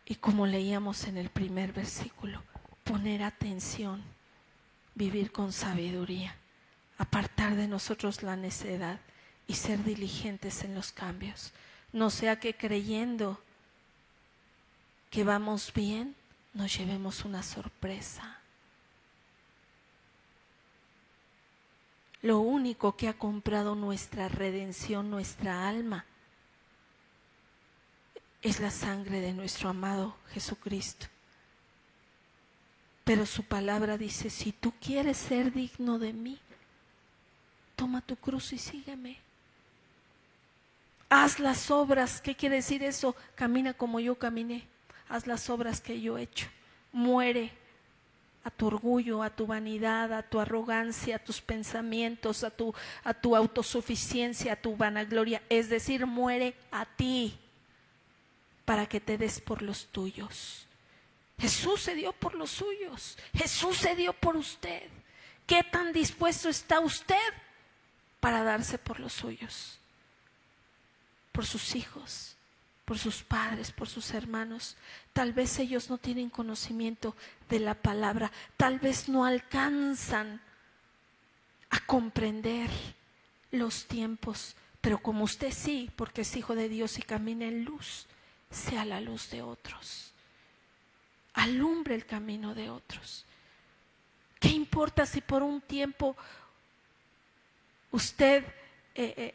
Speaker 1: Y como leíamos en el primer versículo, poner atención, vivir con sabiduría, apartar de nosotros la necedad y ser diligentes en los cambios. No sea que creyendo que vamos bien, nos llevemos una sorpresa. Lo único que ha comprado nuestra redención, nuestra alma, es la sangre de nuestro amado Jesucristo. Pero su palabra dice, si tú quieres ser digno de mí, toma tu cruz y sígueme. Haz las obras. ¿Qué quiere decir eso? Camina como yo caminé. Haz las obras que yo he hecho. Muere a tu orgullo, a tu vanidad, a tu arrogancia, a tus pensamientos, a tu autosuficiencia, a tu vanagloria. Es decir, muere a ti para que te des por los tuyos. Jesús se dio por los suyos. Jesús se dio por usted. ¿Qué tan dispuesto está usted para darse por los suyos? Por sus hijos, por sus padres, por sus hermanos. Tal vez ellos no tienen conocimiento de la palabra, tal vez no alcanzan a comprender los tiempos, pero como usted sí, porque es hijo de Dios y camina en luz, sea la luz de otros, alumbre el camino de otros. ¿Qué importa si por un tiempo usted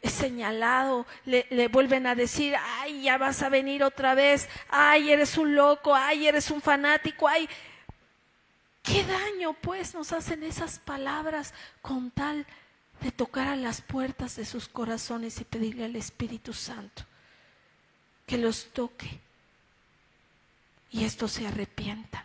Speaker 1: señalado, le vuelven a decir, ay, ya vas a venir otra vez, ay, eres un loco, ay, eres un fanático, ay? ¿Qué daño pues nos hacen esas palabras con tal de tocar a las puertas de sus corazones y pedirle al Espíritu Santo que los toque y estos se arrepientan?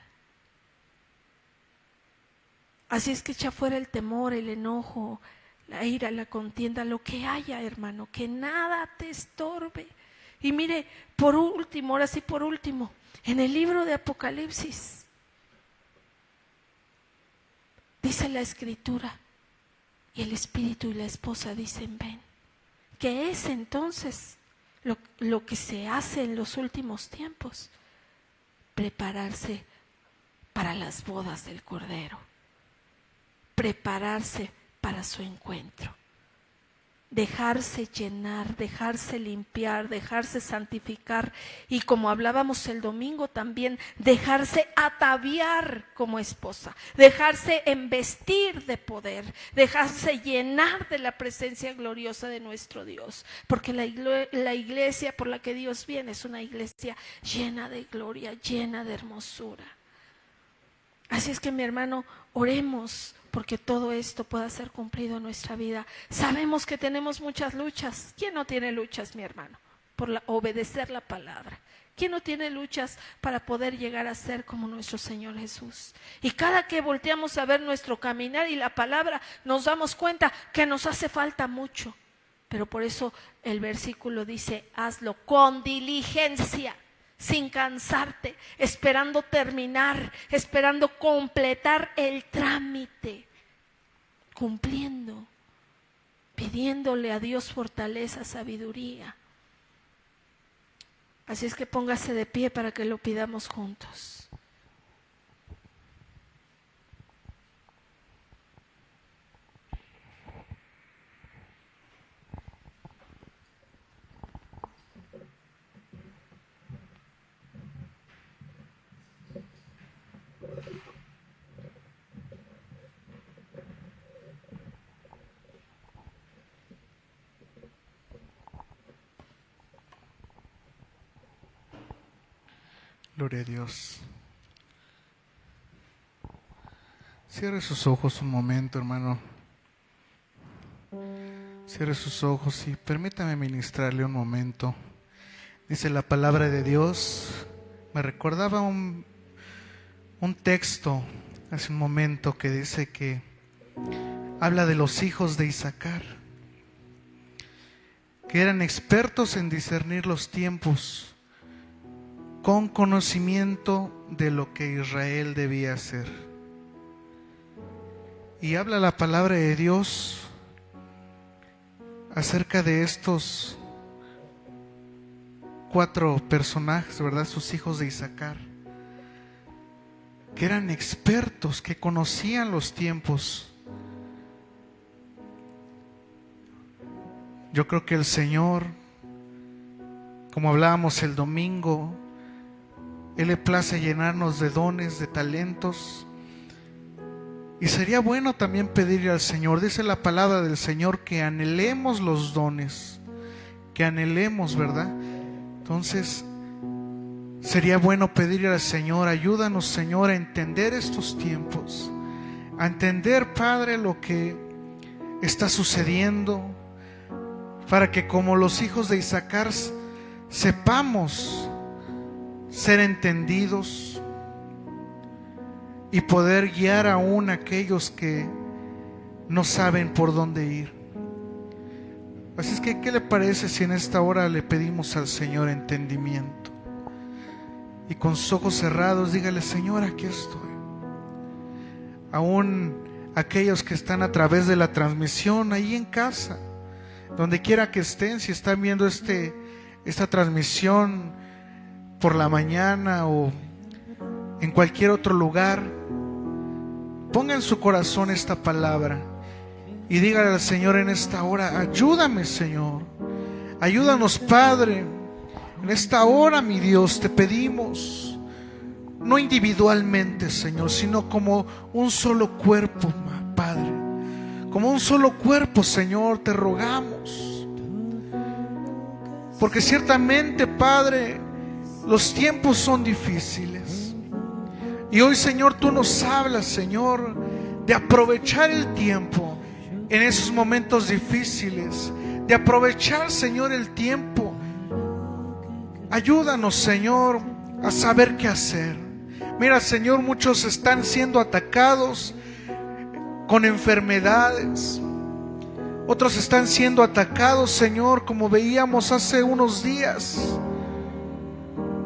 Speaker 1: Así es que echa fuera el temor, el enojo, la ira, la contienda, lo que haya, hermano, que nada te estorbe. Y mire, por último, ahora sí por último, en el libro de Apocalipsis, dice la Escritura, y el espíritu y la esposa dicen ven. ¿Qué es entonces lo que se hace en los últimos tiempos? Prepararse para las bodas del Cordero, prepararse para su encuentro, dejarse llenar, dejarse limpiar, dejarse santificar y, como hablábamos el domingo también, dejarse ataviar como esposa, dejarse embestir de poder, dejarse llenar de la presencia gloriosa de nuestro Dios, porque la iglesia por la que Dios viene es una iglesia llena de gloria, llena de hermosura. Así es que, mi hermano, oremos porque todo esto pueda ser cumplido en nuestra vida. Sabemos que tenemos muchas luchas. ¿Quién no tiene luchas, mi hermano? Por obedecer la palabra. ¿Quién no tiene luchas para poder llegar a ser como nuestro Señor Jesús? Y cada que volteamos a ver nuestro caminar y la palabra, nos damos cuenta que nos hace falta mucho. Pero por eso el versículo dice, hazlo con diligencia, sin cansarte, esperando terminar, esperando completar el trámite, cumpliendo, pidiéndole a Dios fortaleza, sabiduría. Así es que póngase de pie para que lo pidamos juntos.
Speaker 2: Gloria a Dios. Cierre sus ojos un momento, hermano. Cierre sus ojos y permítame ministrarle un momento. Dice la palabra de Dios. Me recordaba un texto hace un momento que dice que habla de los hijos de Isaacar, que eran expertos en discernir los tiempos, con conocimiento de lo que Israel debía hacer. Y habla la palabra de Dios acerca de estos 4 personajes, ¿verdad? Sus hijos de Isaacar, que eran expertos, que conocían los tiempos. Yo creo que el Señor, como hablábamos el domingo, Él le place llenarnos de dones, de talentos. Y sería bueno también pedirle al Señor, dice la palabra del Señor, que anhelemos los dones, que anhelemos, ¿verdad? Entonces, sería bueno pedirle al Señor, ayúdanos, Señor, a entender estos tiempos, a entender, Padre, lo que está sucediendo, para que como los hijos de Isaacar sepamos ser entendidos y poder guiar aún a aquellos que no saben por dónde ir. Así es que, ¿qué le parece si en esta hora le pedimos al Señor entendimiento? Y con sus ojos cerrados dígale: Señor, aquí estoy. Aún aquellos que están a través de la transmisión ahí en casa, donde quiera que estén, si están viendo esta transmisión por la mañana o en cualquier otro lugar, ponga en su corazón esta palabra y dígale al Señor en esta hora: ayúdame, Señor, ayúdanos, Padre. En esta hora, mi Dios, te pedimos, no individualmente, Señor, sino como un solo cuerpo, Padre, como un solo cuerpo, Señor, te rogamos, porque ciertamente, Padre, los tiempos son difíciles. Y hoy, Señor, tú nos hablas, Señor, de aprovechar el tiempo en esos momentos difíciles, de aprovechar, Señor, el tiempo. Ayúdanos, Señor, a saber qué hacer. Mira, Señor, muchos están siendo atacados con enfermedades. Otros están siendo atacados, Señor, como veíamos hace unos días,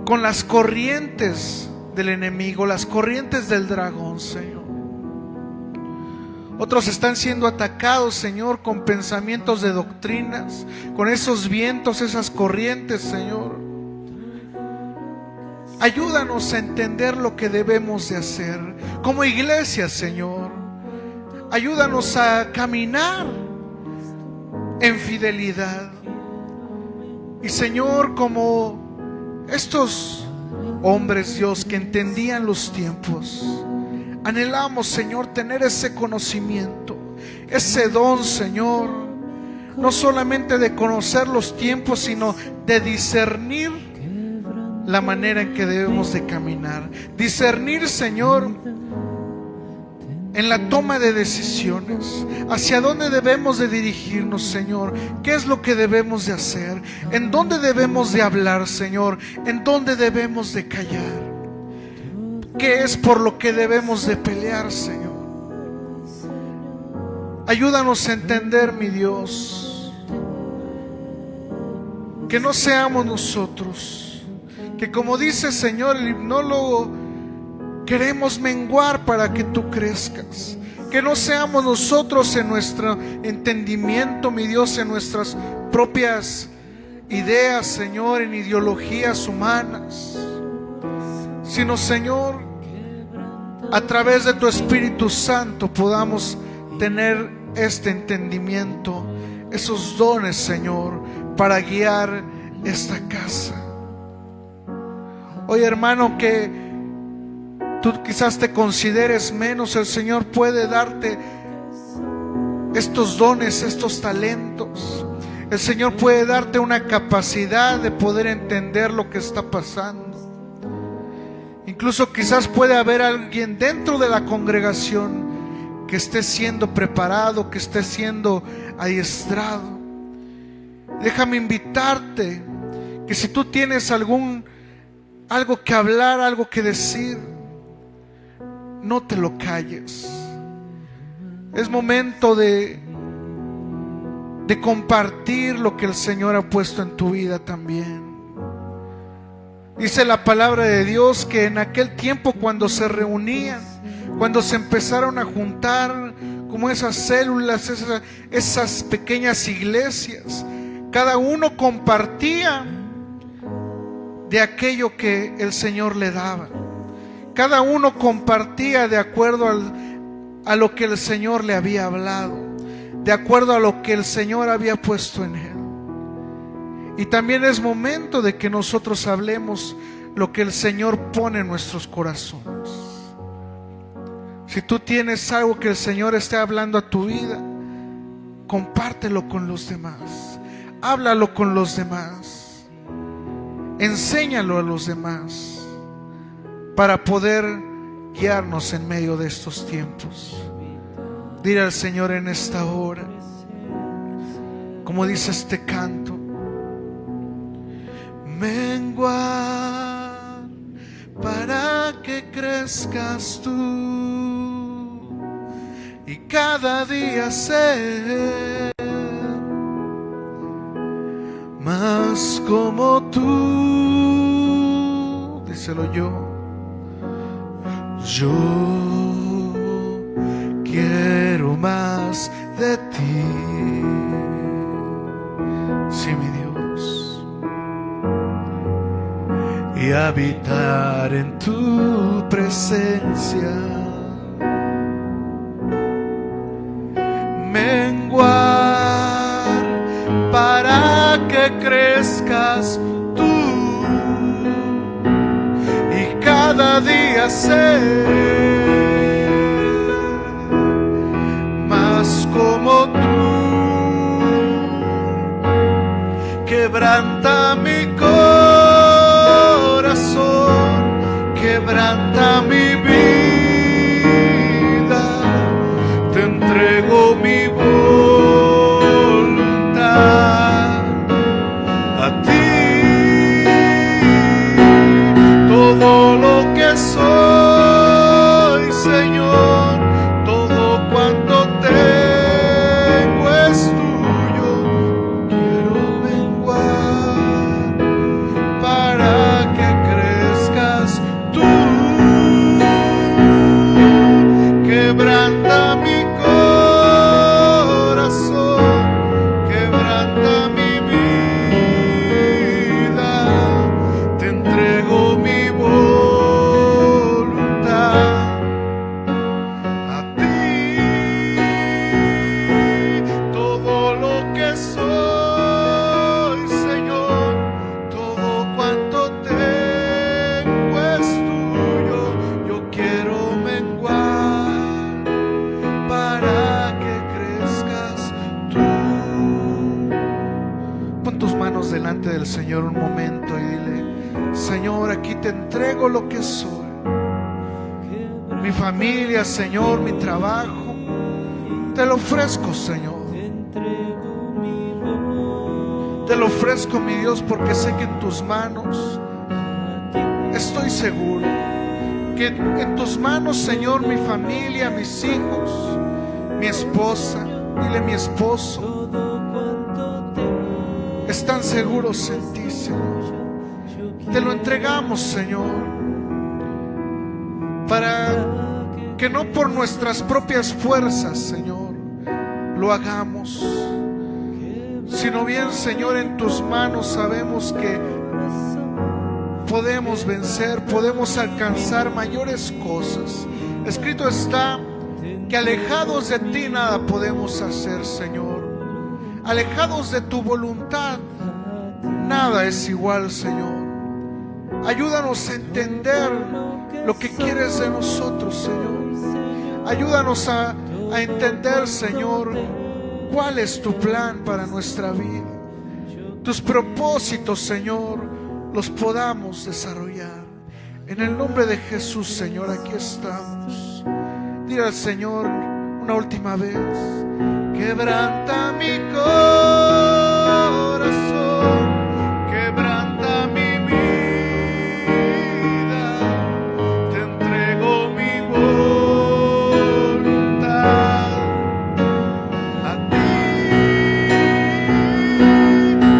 Speaker 2: con las corrientes del enemigo, las corrientes del dragón, Señor. Otros están siendo atacados, Señor, con pensamientos de doctrinas, con esos vientos, esas corrientes, Señor. Ayúdanos a entender lo que debemos de hacer como iglesia, Señor. Ayúdanos a caminar en fidelidad. Y, Señor, como estos hombres, Dios, que entendían los tiempos, anhelamos, Señor, tener ese conocimiento, ese don, Señor, no solamente de conocer los tiempos, sino de discernir la manera en que debemos de caminar. Discernir, Señor, en la toma de decisiones, hacia dónde debemos de dirigirnos, Señor, qué es lo que debemos de hacer, en dónde debemos de hablar, Señor, en dónde debemos de callar, qué es por lo que debemos de pelear, Señor. Ayúdanos a entender, mi Dios, que no seamos nosotros, que como dice, Señor, el himnólogo, queremos menguar para que tú crezcas. Que no seamos nosotros en nuestro entendimiento, mi Dios, en nuestras propias ideas, Señor, en ideologías humanas, sino, Señor, a través de tu Espíritu Santo podamos tener este entendimiento, esos dones, Señor, para guiar esta casa. Oye, hermano, que tú quizás te consideres menos, el Señor puede darte estos dones, estos talentos. El Señor puede darte una capacidad de poder entender lo que está pasando. Incluso quizás puede haber alguien dentro de la congregación que esté siendo preparado, que esté siendo adiestrado. Déjame invitarte que si tú tienes algo que hablar, algo que decir, no te lo calles. Es momento de compartir lo que el Señor ha puesto en tu vida también. Dice la palabra de Dios que en aquel tiempo, cuando se reunían, cuando se empezaron a juntar como esas células, esas pequeñas iglesias, cada uno compartía de aquello que el Señor le daba. Cada uno compartía de acuerdo a lo que el Señor le había hablado, de acuerdo a lo que el Señor había puesto en él. Y también es momento de que nosotros hablemos lo que el Señor pone en nuestros corazones. Si tú tienes algo que el Señor esté hablando a tu vida, compártelo con los demás, háblalo con los demás, enséñalo a los demás, para poder guiarnos en medio de estos tiempos. Dile al Señor en esta hora, como dice este canto: menguar para que crezcas tú y cada día ser más como tú. Díselo yo. Yo quiero más de ti, sí, mi Dios, y habitar en tu presencia. Menguar para que crezcas tú y cada día ser más como tú. Quebranta mi corazón, quebranta mi vida, te entrego mi voluntad a ti. Todo lo que soy, Señor, todo cuanto tengo es tuyo. Quiero menguar para que crezcas tú delante del Señor un momento y dile: Señor, aquí te entrego lo que soy, mi familia, Señor, mi trabajo, te lo ofrezco, Señor. Te lo ofrezco, mi Dios, porque sé que en tus manos, estoy seguro que en tus manos, Señor, mi familia, mis hijos, mi esposa, dile mi esposo, están seguros en ti, Señor. Te lo entregamos, Señor, para que no por nuestras propias fuerzas, Señor, lo hagamos, sino bien, Señor, en tus manos sabemos que podemos vencer, podemos alcanzar mayores cosas. Escrito está que alejados de ti nada podemos hacer, Señor. Alejados de tu voluntad nada es igual, Señor. Ayúdanos a entender lo que quieres de nosotros, Señor. Ayúdanos a entender, Señor, cuál es tu plan para nuestra vida. Tus propósitos, Señor, los podamos desarrollar. En el nombre de Jesús, Señor, aquí estamos. Dile al Señor una última vez: quebranta mi corazón, quebranta mi vida, te entrego mi voluntad a ti,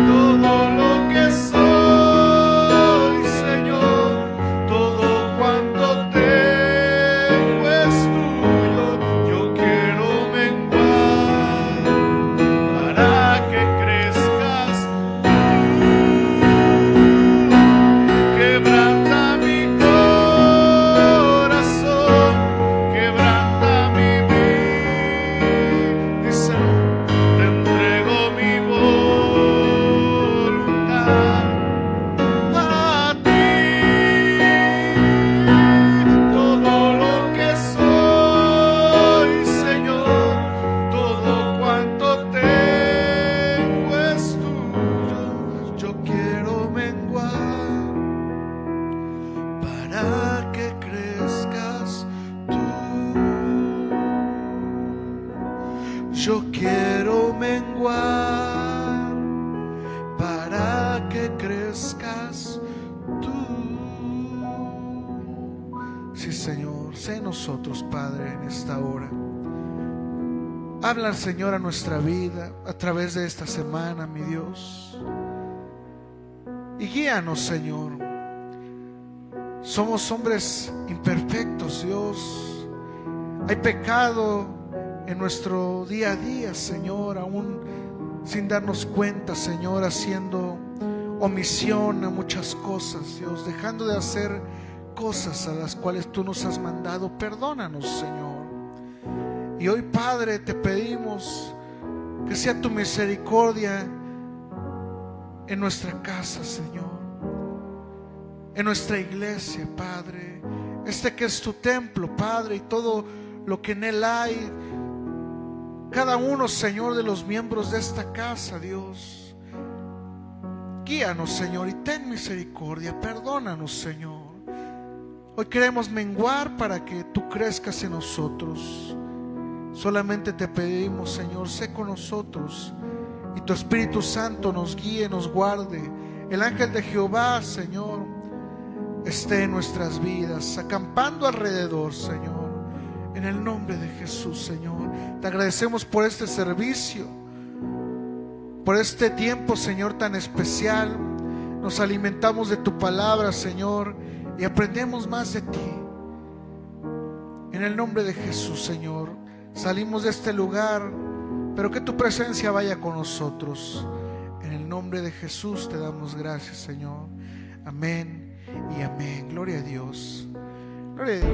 Speaker 2: todo lo que soy, Señor, todo cuanto tengo es tuyo. Yo quiero menguar para que crezcas. Quebranta mi corazón, quebranta mi vida, díselo, te entrego mi voluntad a ti, todo lo que soy, Señor, todo cuanto tengo es tuyo. Yo quiero menguar para que crezcas tú. Yo quiero menguar para que crezcas tú. Sí, Señor, sé nosotros, Padre, en esta hora. Habla, Señor, a nuestra vida a través de esta semana, mi Dios. Y guíanos, Señor. Somos hombres imperfectos, Dios. Hay pecado en nuestro día a día, Señor, aún sin darnos cuenta, Señor, haciendo omisión a muchas cosas, Dios, dejando de hacer cosas a las cuales tú nos has mandado. Perdónanos, Señor. Y hoy, Padre, te pedimos que sea tu misericordia en nuestra casa, Señor, en nuestra iglesia, Padre, que es tu templo, Padre, y todo lo que en él hay. Cada uno, Señor, de los miembros de esta casa, Dios, guíanos, Señor, y ten misericordia. Perdónanos, Señor. Hoy queremos menguar para que tú crezcas en nosotros. Solamente te pedimos, Señor, sé con nosotros y tu Espíritu Santo nos guíe, nos guarde. El ángel de Jehová, Señor, esté en nuestras vidas, acampando alrededor, Señor. En el nombre de Jesús, Señor, te agradecemos por este servicio, por este tiempo, Señor, tan especial. Nos alimentamos de tu palabra, Señor, y aprendemos más de ti. En el nombre de Jesús, Señor, salimos de este lugar, pero que tu presencia vaya con nosotros. En el nombre de Jesús te damos gracias, Señor. Amén y amén. Gloria a Dios. Gloria a Dios.